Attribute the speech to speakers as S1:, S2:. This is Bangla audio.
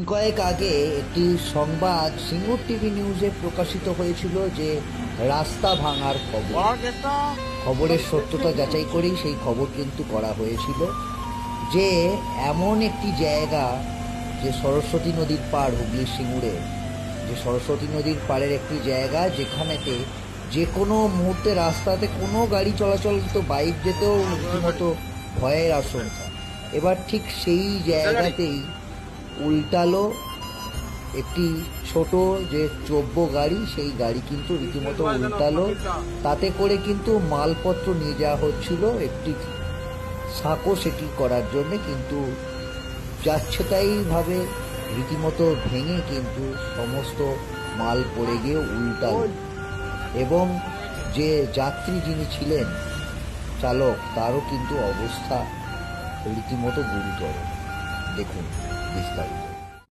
S1: কয়েক আগে একটি সংবাদ সিঙ্গুর টিভি নিউজে প্রকাশিত হয়েছিল যে রাস্তা ভাঙার খবরের সত্যতা যাচাই করেই সেই খবর কিন্তু করা হয়েছিল যে এমন একটি জায়গা যে সরস্বতী নদীর পাড়, হুগলির সিঙ্গুরে যে সরস্বতী নদীর পাড়ের একটি জায়গা যেখানেতে যে কোনো মুহূর্তে রাস্তাতে কোনো গাড়ি চলাচল তো বাইক যেতেও রীতিমতো ভয়ের আশঙ্কা। এবার ঠিক সেই জায়গাতেই উল্টালো একটি ছোট যে চব্য গাড়ি, সেই গাড়ি কিন্তু রীতিমতো উল্টালো। তাতে করে কিন্তু মালপত্র নিয়ে যাওয়া হচ্ছিল একটি সাঁকো সেটি করার জন্য, কিন্তু যাচ্ছে তাই ভাবে রীতিমতো ভেঙে কিন্তু সমস্ত মাল পড়ে গিয়ে উল্টালো এবং যে যাত্রী যিনি ছিলেন চালক তারও কিন্তু অবস্থা রীতিমতো গুরুতর। দেখুন বিস্তারিত।